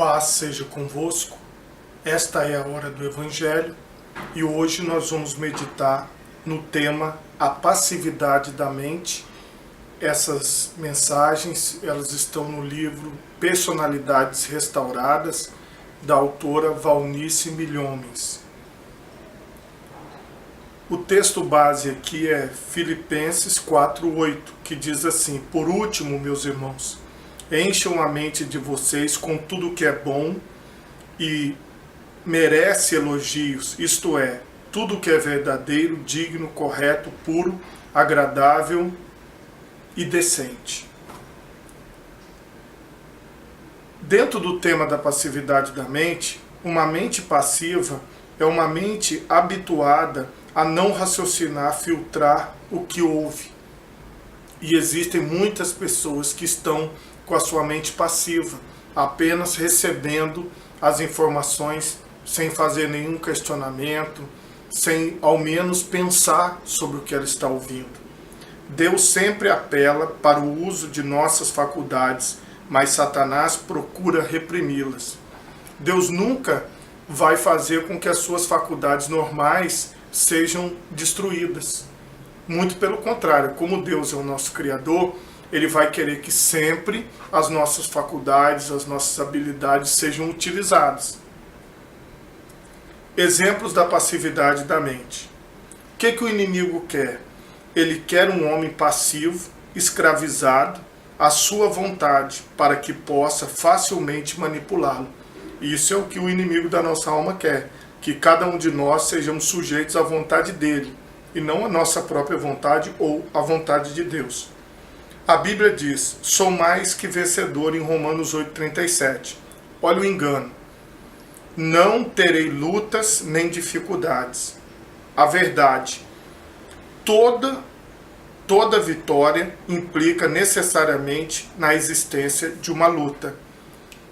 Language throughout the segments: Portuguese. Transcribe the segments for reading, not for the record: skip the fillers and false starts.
Paz seja convosco. Esta é a hora do Evangelho e hoje nós vamos meditar no tema a passividade da mente. Essas mensagens elas estão no livro Personalidades Restauradas, da autora Valnice Milhomens. O texto base aqui é Filipenses 4:8, que diz assim: Por último, meus irmãos, encham a mente de vocês com tudo que é bom e merece elogios, isto é, tudo que é verdadeiro, digno, correto, puro, agradável e decente. Dentro do tema da passividade da mente, uma mente passiva é uma mente habituada a não raciocinar, filtrar o que ouve. E existem muitas pessoas que estão com a sua mente passiva, apenas recebendo as informações sem fazer nenhum questionamento, sem ao menos pensar sobre o que ela está ouvindo. Deus sempre apela para o uso de nossas faculdades, mas Satanás procura reprimi-las. Deus nunca vai fazer com que as suas faculdades normais sejam destruídas. Muito pelo contrário, como Deus é o nosso Criador, Ele vai querer que sempre as nossas faculdades, as nossas habilidades sejam utilizadas. Exemplos da passividade da mente. O que o inimigo quer? Ele quer um homem passivo, escravizado, à sua vontade, para que possa facilmente manipulá-lo. Isso é o que o inimigo da nossa alma quer, que cada um de nós sejamos sujeitos à vontade dele, e não à nossa própria vontade ou à vontade de Deus. A Bíblia diz, sou mais que vencedor em Romanos 8,37. Olha o engano. Não terei lutas nem dificuldades. A verdade, toda vitória implica necessariamente na existência de uma luta.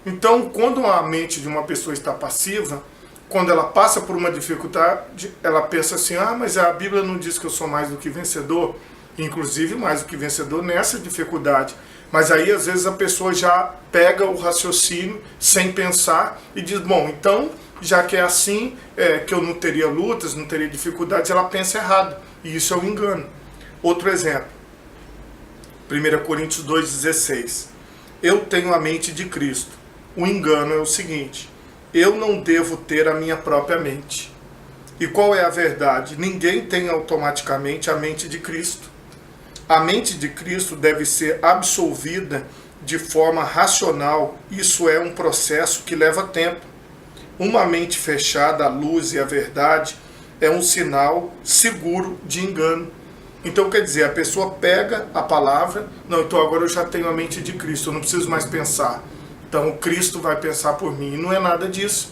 Então, quando a mente de uma pessoa está passiva, quando ela passa por uma dificuldade, ela pensa assim, mas a Bíblia não diz que eu sou mais do que vencedor, inclusive mais do que vencedor nessa dificuldade. Mas aí, às vezes, a pessoa já pega o raciocínio sem pensar e diz, bom, então, já que é assim, que eu não teria lutas, não teria dificuldades, ela pensa errado. E isso é um engano. Outro exemplo, 1 Coríntios 2,16. Eu tenho a mente de Cristo. O engano é o seguinte, eu não devo ter a minha própria mente. E qual é a verdade? Ninguém tem automaticamente a mente de Cristo. A mente de Cristo deve ser absolvida de forma racional. Isso é um processo que leva tempo. Uma mente fechada à luz e à verdade é um sinal seguro de engano. Então, quer dizer, a pessoa pega a palavra, não, então agora eu já tenho a mente de Cristo, eu não preciso mais pensar. Então, o Cristo vai pensar por mim. E não é nada disso.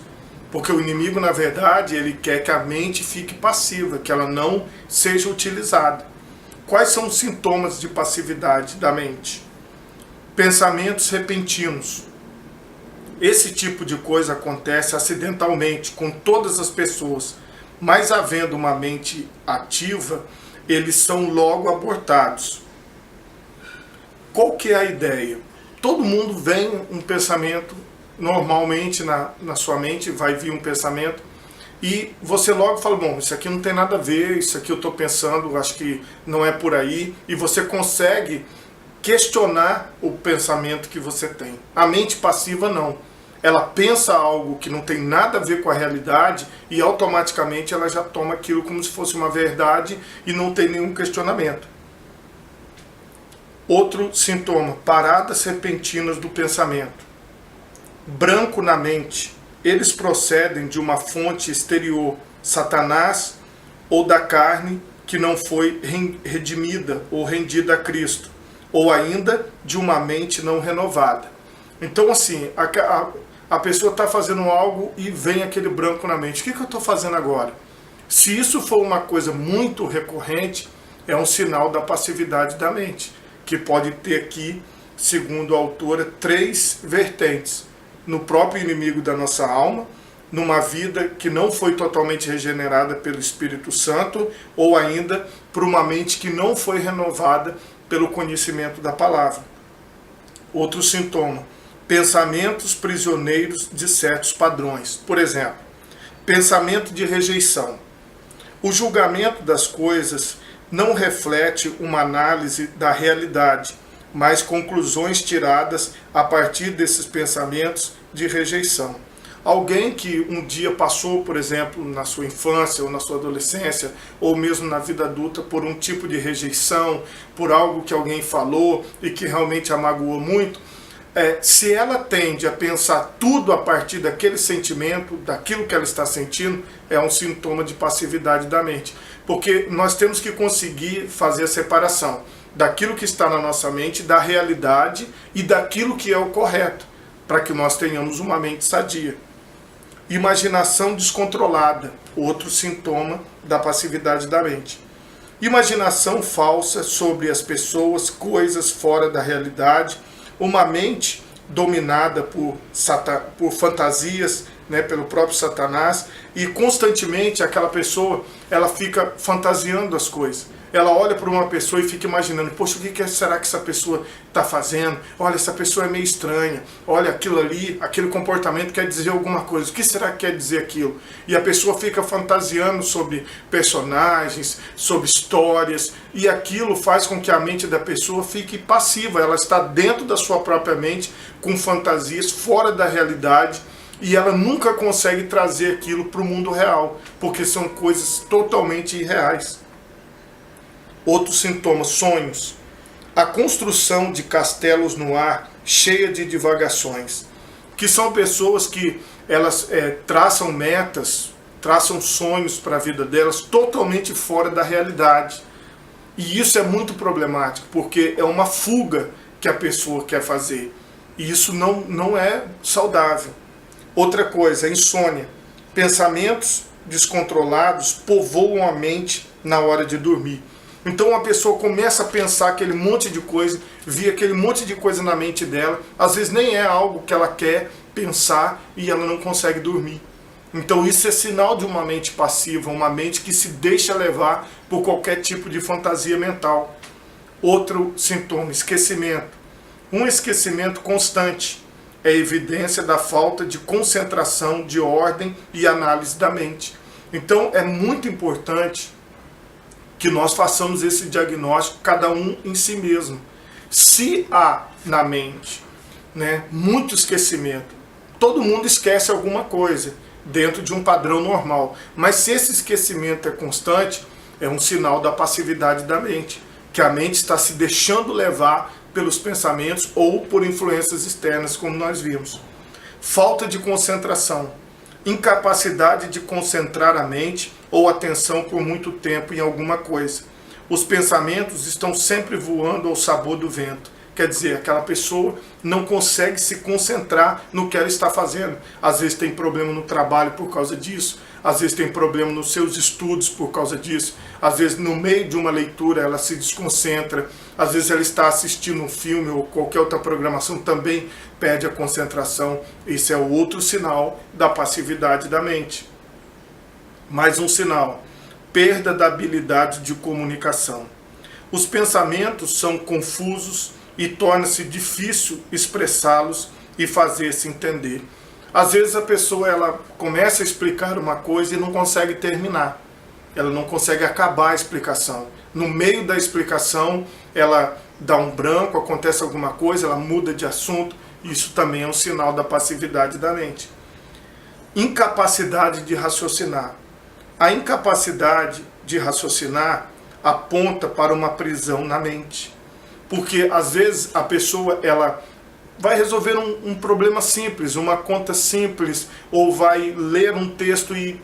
Porque o inimigo, na verdade, ele quer que a mente fique passiva, que ela não seja utilizada. Quais são os sintomas de passividade da mente? Pensamentos repentinos. Esse tipo de coisa acontece acidentalmente com todas as pessoas, mas havendo uma mente ativa, eles são logo abortados. Qual que é a ideia? Todo mundo vem um pensamento, normalmente na sua mente vai vir um pensamento, e você logo fala, bom, isso aqui não tem nada a ver, isso aqui eu estou pensando, acho que não é por aí, e você consegue questionar o pensamento que você tem. A mente passiva não. Ela pensa algo que não tem nada a ver com a realidade e automaticamente ela já toma aquilo como se fosse uma verdade e não tem nenhum questionamento. Outro sintoma, paradas repentinas do pensamento. Branco na mente. Eles procedem de uma fonte exterior, Satanás, ou da carne que não foi redimida ou rendida a Cristo, ou ainda de uma mente não renovada. Então, assim, a pessoa está fazendo algo e vem aquele branco na mente. O que eu estou fazendo agora? Se isso for uma coisa muito recorrente, é um sinal da passividade da mente, que pode ter aqui, segundo a autora, 3 vertentes. No próprio inimigo da nossa alma, numa vida que não foi totalmente regenerada pelo Espírito Santo, ou ainda por uma mente que não foi renovada pelo conhecimento da palavra. Outro sintoma, pensamentos prisioneiros de certos padrões. Por exemplo, pensamento de rejeição. O julgamento das coisas não reflete uma análise da realidade, mas conclusões tiradas a partir desses pensamentos de rejeição. Alguém que um dia passou, por exemplo, na sua infância ou na sua adolescência, ou mesmo na vida adulta, por um tipo de rejeição, por algo que alguém falou e que realmente a magoou muito, se ela tende a pensar tudo a partir daquele sentimento, daquilo que ela está sentindo, é um sintoma de passividade da mente. Porque nós temos que conseguir fazer a separação daquilo que está na nossa mente, da realidade e daquilo que é o correto, para que nós tenhamos uma mente sadia. Imaginação descontrolada, outro sintoma da passividade da mente. Imaginação falsa sobre as pessoas, coisas fora da realidade, uma mente dominada por fantasias, né, pelo próprio Satanás, e constantemente aquela pessoa ela fica fantasiando as coisas. Ela olha para uma pessoa e fica imaginando, poxa, o que será que essa pessoa está fazendo? Olha, essa pessoa é meio estranha. Olha, aquilo ali, aquele comportamento quer dizer alguma coisa. O que será que quer dizer aquilo? E a pessoa fica fantasiando sobre personagens, sobre histórias, e aquilo faz com que a mente da pessoa fique passiva. Ela está dentro da sua própria mente, com fantasias fora da realidade, e ela nunca consegue trazer aquilo para o mundo real, porque são coisas totalmente irreais. Outros sintomas, sonhos. A construção de castelos no ar, cheia de divagações. Que são pessoas que elas traçam metas, traçam sonhos para a vida delas totalmente fora da realidade. E isso é muito problemático, porque é uma fuga que a pessoa quer fazer. E isso não é saudável. Outra coisa, insônia. Pensamentos descontrolados povoam a mente na hora de dormir. Então a pessoa começa a pensar aquele monte de coisa, via aquele monte de coisa na mente dela, às vezes nem é algo que ela quer pensar e ela não consegue dormir. Então isso é sinal de uma mente passiva, uma mente que se deixa levar por qualquer tipo de fantasia mental. Outro sintoma, esquecimento. Um esquecimento constante é evidência da falta de concentração, de ordem e análise da mente. Então é muito importante que nós façamos esse diagnóstico, cada um em si mesmo. Se há na mente, né, muito esquecimento, todo mundo esquece alguma coisa dentro de um padrão normal, mas se esse esquecimento é constante, é um sinal da passividade da mente, que a mente está se deixando levar pelos pensamentos ou por influências externas, como nós vimos. Falta de concentração, incapacidade de concentrar a mente ou atenção por muito tempo em alguma coisa. Os pensamentos estão sempre voando ao sabor do vento. Quer dizer, aquela pessoa não consegue se concentrar no que ela está fazendo. Às vezes tem problema no trabalho por causa disso, às vezes tem problema nos seus estudos por causa disso, às vezes no meio de uma leitura ela se desconcentra, às vezes ela está assistindo um filme ou qualquer outra programação, também perde a concentração. Isso é outro sinal da passividade da mente. Mais um sinal, perda da habilidade de comunicação. Os pensamentos são confusos e torna-se difícil expressá-los e fazer-se entender. Às vezes a pessoa ela começa a explicar uma coisa e não consegue terminar. Ela não consegue acabar a explicação. No meio da explicação, ela dá um branco, acontece alguma coisa, ela muda de assunto. Isso também é um sinal da passividade da mente. Incapacidade de raciocinar. A incapacidade de raciocinar aponta para uma prisão na mente. Porque às vezes a pessoa ela vai resolver um problema simples, uma conta simples, ou vai ler um texto e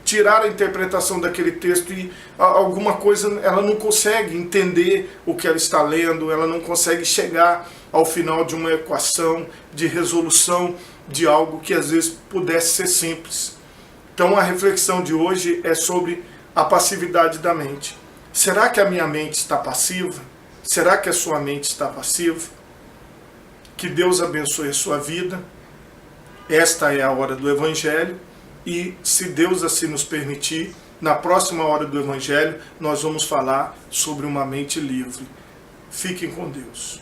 tirar a interpretação daquele texto e alguma coisa ela não consegue entender o que ela está lendo, ela não consegue chegar ao final de uma equação, de resolução de algo que às vezes pudesse ser simples. Então a reflexão de hoje é sobre a passividade da mente. Será que a minha mente está passiva? Será que a sua mente está passiva? Que Deus abençoe a sua vida. Esta é a hora do Evangelho e, se Deus assim nos permitir, na próxima hora do Evangelho nós vamos falar sobre uma mente livre. Fiquem com Deus.